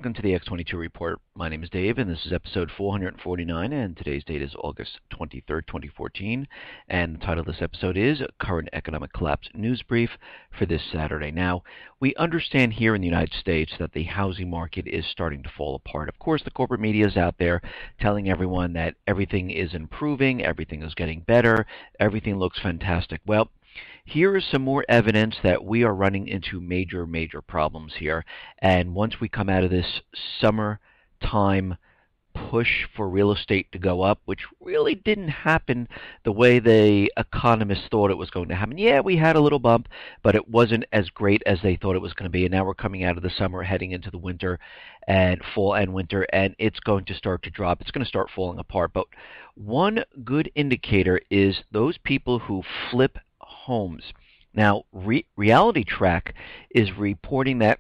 welcome to the X22 Report. My name is Dave, and this is episode 449, and today's date is August 23rd, 2014, and the title of this episode is Current Economic Collapse News Brief for this Saturday. Now, we understand here in the United States that the housing market is starting to fall apart. Of course, the corporate media is out there telling everyone that everything is improving, everything is getting better, everything looks fantastic. Well, here is some more evidence that we are running into major problems here. And once we come out of this summertime push for real estate to go up, which really didn't happen the way the economists thought it was going to happen. Yeah, we had a little bump, but it wasn't as great as they thought it was going to be. And now we're coming out of the summer, heading into the winter and fall and winter, and it's going to start to drop. It's going to start falling apart. But one good indicator is those people who flip homes. Now, Reality Track is reporting that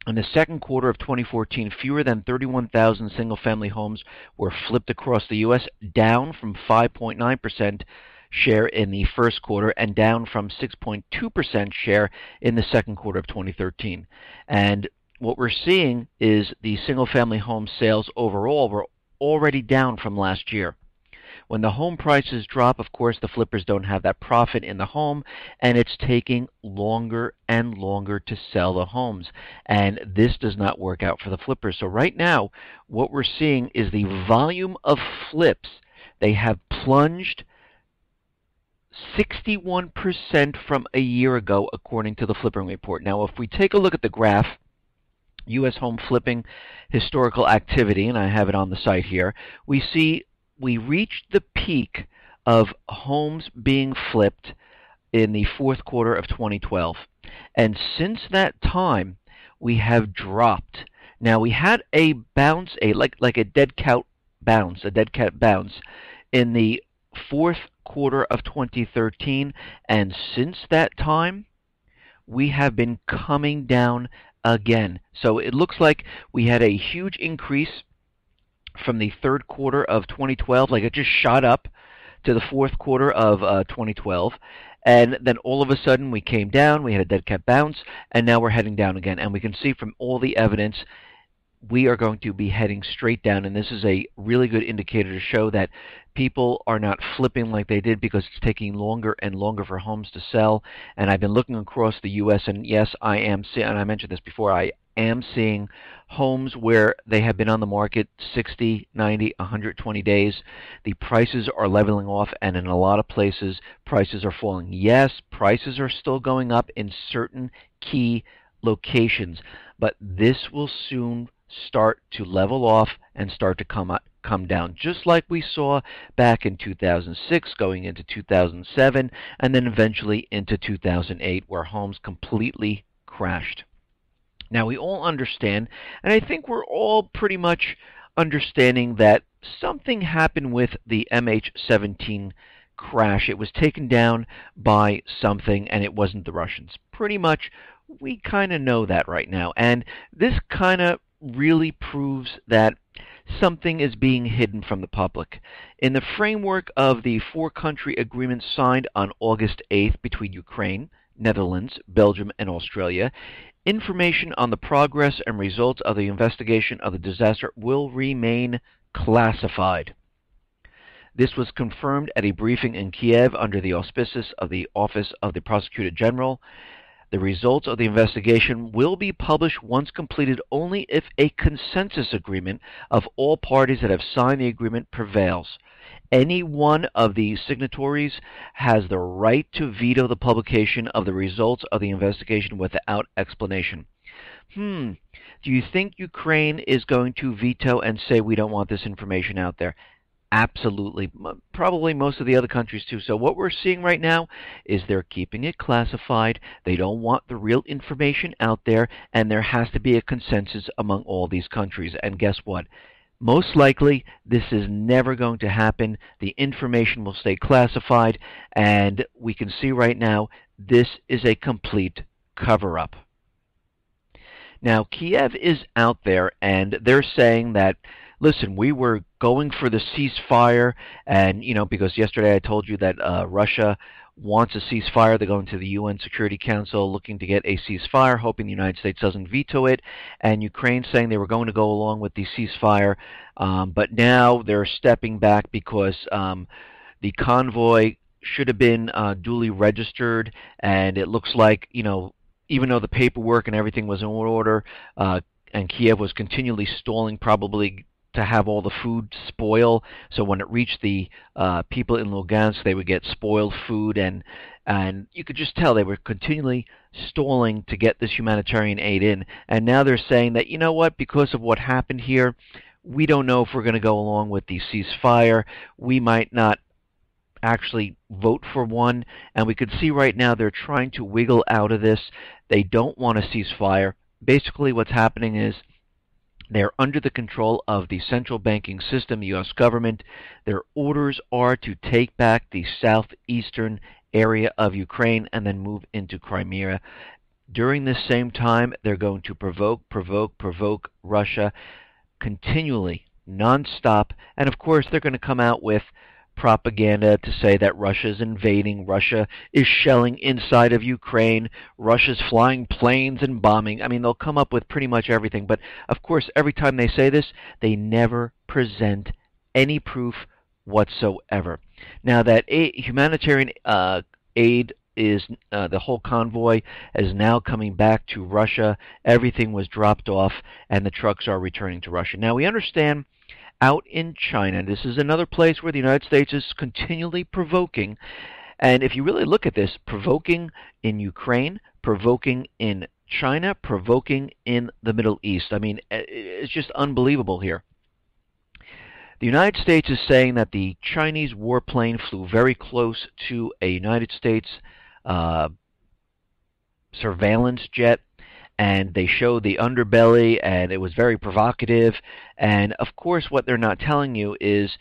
in the second quarter of 2014, fewer than 31,000 single-family homes were flipped across the U.S., down from 5.9% share in the first quarter and down from 6.2% share in the second quarter of 2013. And what we're seeing is the single-family home sales overall were already down from last year. When the home prices drop, of course, the flippers don't have that profit in the home, and it's taking longer and longer to sell the homes. And this does not work out for the flippers. So right now, what we're seeing is the volume of flips. They have plunged 61% from a year ago, according to the flipping report. Now, if we take a look at the graph, U.S. home flipping historical activity, and I have it on the site here, we see we reached the peak of homes being flipped in the fourth quarter of 2012. And since that time, we have dropped. Now, we had a bounce, like a dead cat bounce in the fourth quarter of 2013. And since that time, we have been coming down again. So it looks like we had a huge increase from the third quarter of 2012, like it just shot up to the fourth quarter of 2012, and then all of a sudden we came down, we had a dead cat bounce, and now we're heading down again. And we can see from all the evidence we are going to be heading straight down, and this is a really good indicator to show that people are not flipping like they did because it's taking longer and longer for homes to sell. And I've been looking across the U.S., and yes, I am seeing, and I mentioned this before, I am seeing homes where they have been on the market 60, 90, 120 days. The prices are leveling off, and in a lot of places, prices are falling. Yes, prices are still going up in certain key locations, but this will soon start to level off and start to come down, just like we saw back in 2006, going into 2007, and then eventually into 2008, where homes completely crashed. Now, we all understand, and I think we're all pretty much understanding that something happened with the MH17 crash. It was taken down by something, and it wasn't the Russians. Pretty much, we kind of know that right now, and this kind of really proves that something is being hidden from the public. In the framework of the four-country agreement signed on August 8th between Ukraine, Netherlands, Belgium, and Australia, information on the progress and results of the investigation of the disaster will remain classified. This was confirmed at a briefing in Kiev under the auspices of the Office of the Prosecutor General. The results of the investigation will be published once completed only if a consensus agreement of all parties that have signed the agreement prevails. Any one of the signatories has the right to veto the publication of the results of the investigation without explanation. Do you think Ukraine is going to veto and say we don't want this information out there? Absolutely. Probably most of the other countries too. So what we're seeing right now is they're keeping it classified. They don't want the real information out there, and there has to be a consensus among all these countries. And guess what? Most likely, this is never going to happen. The information will stay classified, and we can see right now this is a complete cover-up. Now, Kiev is out there, and they're saying that, listen, we were going for the ceasefire, and, because yesterday I told you that Russia wants a ceasefire. They're going to the UN Security Council looking to get a ceasefire, hoping the United States doesn't veto it. And Ukraine saying they were going to go along with the ceasefire, but now they're stepping back because the convoy should have been duly registered, and it looks like, even though the paperwork and everything was in order, and Kiev was continually stalling, probably to have all the food spoil. So when it reached the people in Lugansk, they would get spoiled food, and you could just tell they were continually stalling to get this humanitarian aid in. And now they're saying that, you know what, because of what happened here, we don't know if we're going to go along with the ceasefire. We might not actually vote for one, and we could see right now they're trying to wiggle out of this. They don't want a ceasefire. Basically what's happening is they're under the control of the central banking system, the U.S. government. Their orders are to take back the southeastern area of Ukraine and then move into Crimea. During this same time, they're going to provoke Russia continually, nonstop, and of course they're going to come out with propaganda to say that Russia's invading, Russia is shelling inside of Ukraine, Russia's flying planes and bombing. I mean, they'll come up with pretty much everything, but of course every time they say this, they never present any proof whatsoever. Now that humanitarian aid is, the whole convoy is now coming back to Russia. Everything was dropped off and the trucks are returning to Russia. Now we understand out in China, this is another place where the United States is continually provoking. And if you really look at this, provoking in Ukraine, provoking in China, provoking in the Middle East. I mean, it's just unbelievable here. The United States is saying that the Chinese warplane flew very close to a United States surveillance jet, and they showed the underbelly, and it was very provocative. And of course what they're not telling you is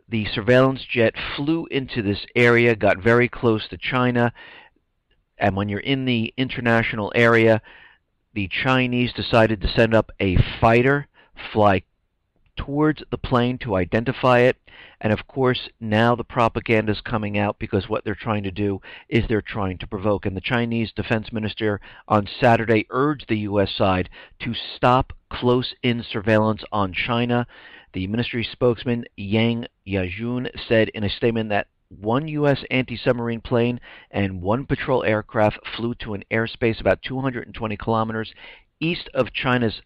the surveillance jet flew into this area, got very close to China, and when you're in the international area, the Chinese decided to send up a fighter, fly towards the plane to identify it. And of course now the propaganda is coming out, because what they're trying to do is they're trying to provoke. And the Chinese defense minister on Saturday urged the U.S. side to stop close-in surveillance on China. The ministry spokesman Yang Yajun said in a statement that one U.S. anti-submarine plane and one patrol aircraft flew to an airspace about 220 kilometers east of China's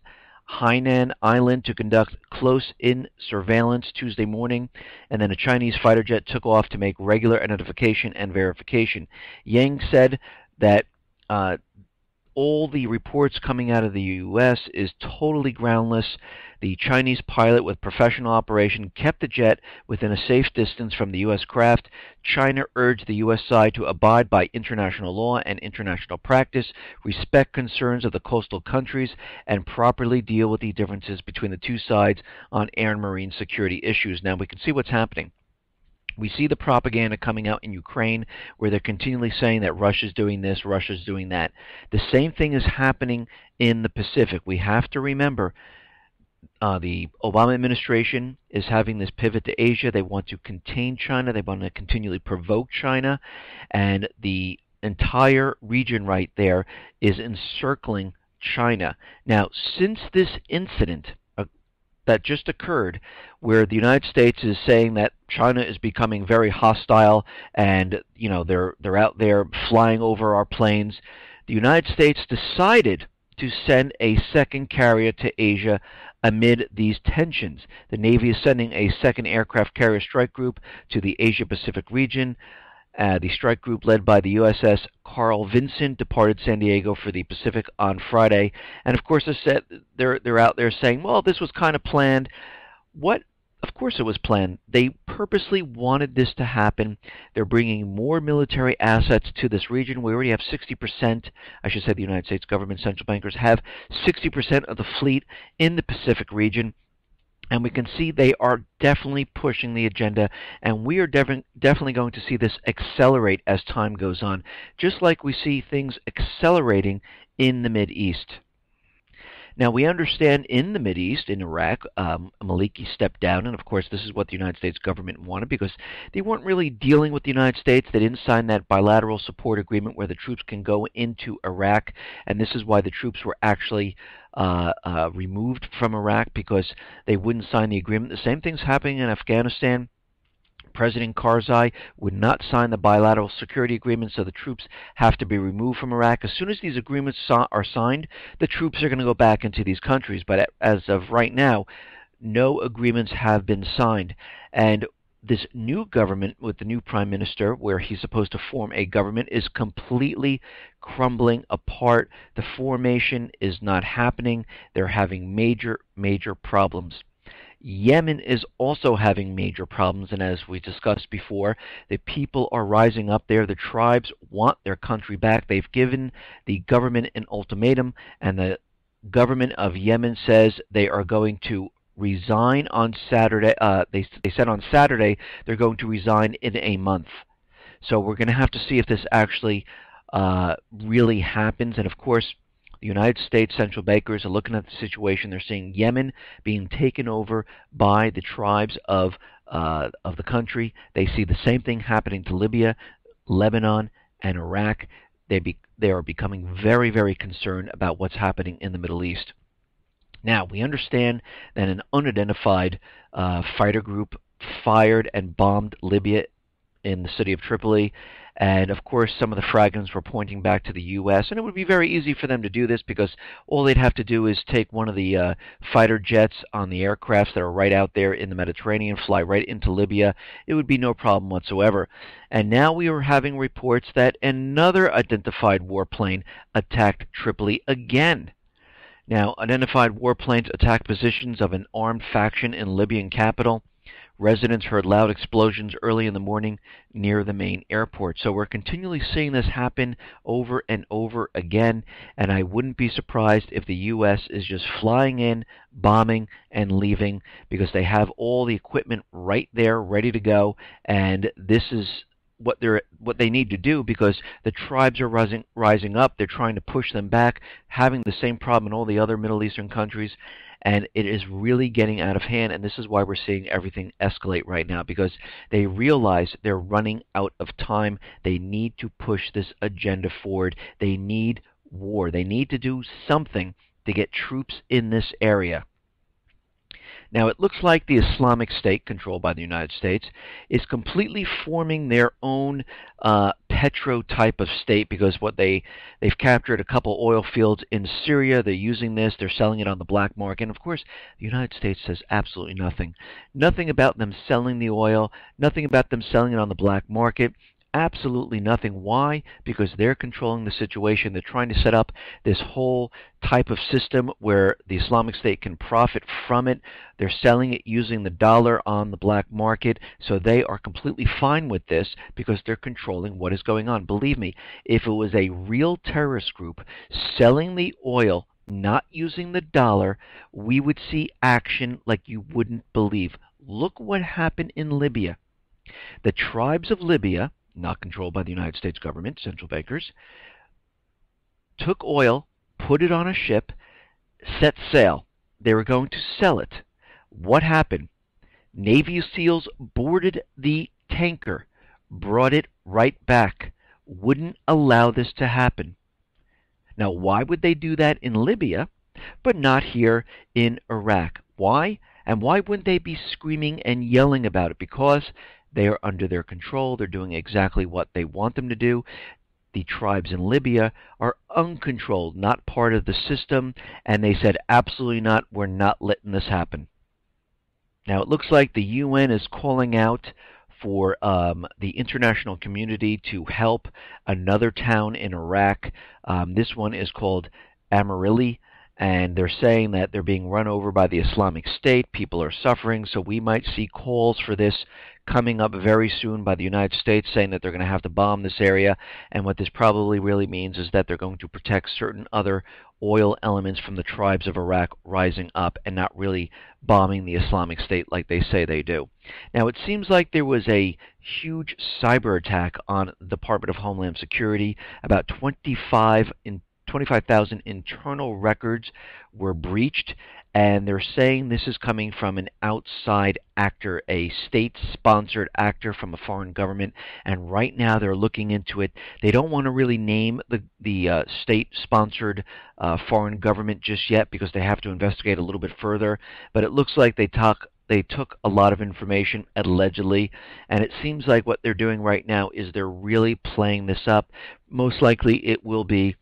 Hainan Island to conduct close-in surveillance Tuesday morning, and then a Chinese fighter jet took off to make regular identification and verification. Yang said that all the reports coming out of the U.S. is totally groundless. The Chinese pilot with professional operation kept the jet within a safe distance from the U.S. craft. China urged the U.S. side to abide by international law and international practice, respect concerns of the coastal countries, and properly deal with the differences between the two sides on air and marine security issues. Now we can see what's happening. We see the propaganda coming out in Ukraine where they're continually saying that Russia's doing this, Russia's doing that. The same thing is happening in the Pacific. We have to remember the Obama administration is having this pivot to Asia. They want to contain China. They want to continually provoke China. And the entire region right there is encircling China. Now, since this incident that just occurred, where the United States is saying that China is becoming very hostile, and they're out there flying over our planes, the United States decided to send a second carrier to Asia amid these tensions. The Navy is sending a second aircraft carrier strike group to the Asia-Pacific region. The strike group, led by the USS Carl Vinson, departed San Diego for the Pacific on Friday. And of course, they're out there saying, well, this was kind of planned. What? Of course it was planned. They purposely wanted this to happen. They're bringing more military assets to this region. We already have 60%, I should say the United States government central bankers have 60% of the fleet in the Pacific region. And we can see they are definitely pushing the agenda, and we are definitely going to see this accelerate as time goes on, just like we see things accelerating in the Mideast. Now, we understand in the Mideast, in Iraq, Maliki stepped down, and of course this is what the United States government wanted because they weren't really dealing with the United States. They didn't sign that bilateral support agreement where the troops can go into Iraq, and this is why the troops were actually removed from Iraq, because they wouldn't sign the agreement. The same thing's happening in Afghanistan. President Karzai would not sign the bilateral security agreement, so the troops have to be removed from Iraq. As soon as these agreements are signed, the troops are going to go back into these countries. But as of right now, no agreements have been signed. And this new government with the new prime minister, where he's supposed to form a government, is completely crumbling apart. The formation is not happening. They're having major, major problems. Yemen is also having major problems, and as we discussed before, the people are rising up there. The tribes want their country back. They've given the government an ultimatum, and the government of Yemen says they are going to resign on Saturday. They said on Saturday they're going to resign in a month. So we're going to have to see if this actually really happens. And of course, the United States central bankers are looking at the situation. They're seeing Yemen being taken over by the tribes of the country. They see the same thing happening to Libya, Lebanon, and Iraq. They are becoming very, very concerned about what's happening in the Middle East. Now, we understand that an unidentified fighter group fired and bombed Libya in the city of Tripoli. And of course, some of the fragments were pointing back to the U.S., and it would be very easy for them to do this because all they'd have to do is take one of the fighter jets on the aircrafts that are right out there in the Mediterranean, fly right into Libya. It would be no problem whatsoever. And now we are having reports that another identified warplane attacked Tripoli again. Now, identified warplanes attacked positions of an armed faction in Libyan capital. Residents heard loud explosions early in the morning near the main airport. So we're continually seeing this happen over and over again, and I wouldn't be surprised if the U.S. is just flying in, bombing, and leaving because they have all the equipment right there ready to go, and this is what they need to do because the tribes are rising up. They're trying to push them back, having the same problem in all the other Middle Eastern countries. And it is really getting out of hand, and this is why we're seeing everything escalate right now, because they realize they're running out of time. They need to push this agenda forward. They need war. They need to do something to get troops in this area. Now, it looks like the Islamic State, controlled by the United States, is completely forming their own petro type of state because they've captured a couple oil fields in Syria. They're using this. They're selling it on the black market. And of course, the United States says absolutely nothing. Nothing about them selling the oil. Nothing about them selling it on the black market. Absolutely nothing. Why? Because they're controlling the situation. They're trying to set up this whole type of system where the Islamic State can profit from it. They're selling it using the dollar on the black market. So they are completely fine with this because they're controlling what is going on. Believe me, if it was a real terrorist group selling the oil, not using the dollar, we would see action like you wouldn't believe. Look what happened in Libya. The tribes of Libya, not controlled by the United States government, central bankers, took oil, put it on a ship, set sail. They were going to sell it. What happened? Navy SEALs boarded the tanker, brought it right back, wouldn't allow this to happen. Now, why would they do that in Libya, but not here in Iraq? Why? And why wouldn't they be screaming and yelling about it? Because they are under their control. They're doing exactly what they want them to do. The tribes in Libya are uncontrolled, not part of the system, and they said, absolutely not, we're not letting this happen. Now, it looks like the UN is calling out for the international community to help another town in Iraq. This one is called Amarili, and they're saying that they're being run over by the Islamic State. People are suffering, so we might see calls for this coming up very soon by the United States saying that they're going to have to bomb this area. And what this probably really means is that they're going to protect certain other oil elements from the tribes of Iraq rising up and not really bombing the Islamic State like they say they do. Now, it seems like there was a huge cyber attack on the Department of Homeland Security. About 25 25,000 internal records were breached, and they're saying this is coming from an outside actor, a state-sponsored actor from a foreign government, and right now they're looking into it. They don't want to really name the state-sponsored foreign government just yet because they have to investigate a little bit further, but it looks like they took a lot of information, allegedly, and it seems like what they're doing right now is they're really playing this up. Most likely it will be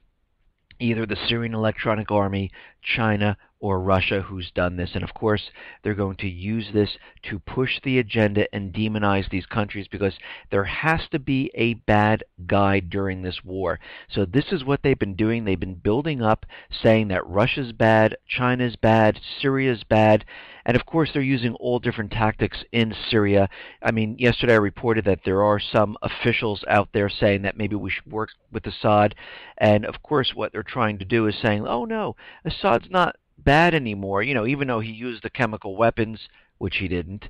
either the Syrian Electronic Army, China, or Russia who's done this. And of course, they're going to use this to push the agenda and demonize these countries because there has to be a bad guy during this war. So this is what they've been doing. They've been building up, saying that Russia's bad, China's bad, Syria's bad, and of course they're using all different tactics in Syria. I mean, yesterday I reported that there are some officials out there saying that maybe we should work with Assad, and of course what they're trying to do is saying, oh no, Assad's not bad anymore, even though he used the chemical weapons, which he didn't,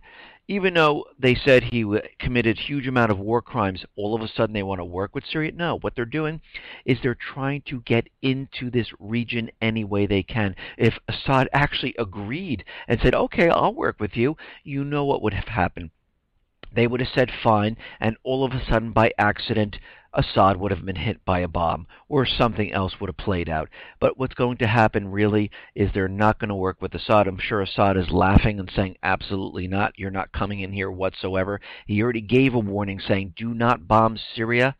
even though they said he committed huge amount of war crimes, all of a sudden they want to work with Syria. No, what they're doing is they're trying to get into this region any way they can. If Assad actually agreed and said, okay, I'll work with you, you know what would have happened. They would have said fine, and all of a sudden, by accident, Assad would have been hit by a bomb, or something else would have played out. But what's going to happen, really, is they're not going to work with Assad. I'm sure Assad is laughing and saying, absolutely not. You're not coming in here whatsoever. He already gave a warning saying, do not bomb Syria.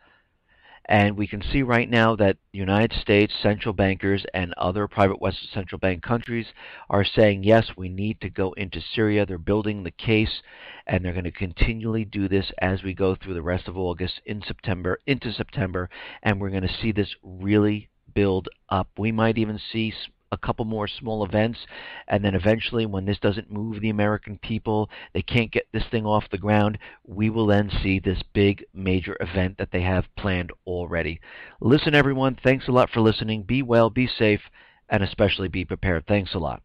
And we can see right now that the United States central bankers and other private Western central bank countries are saying, yes, we need to go into Syria. They're building the case, and they're going to continually do this as we go through the rest of August into September, and we're going to see this really build up. We might even see a couple more small events, and then eventually, when this doesn't move the American people, they can't get this thing off the ground, we will then see this big major event that they have planned already. Listen, everyone, thanks a lot for listening. Be well, be safe, and especially be prepared. Thanks a lot.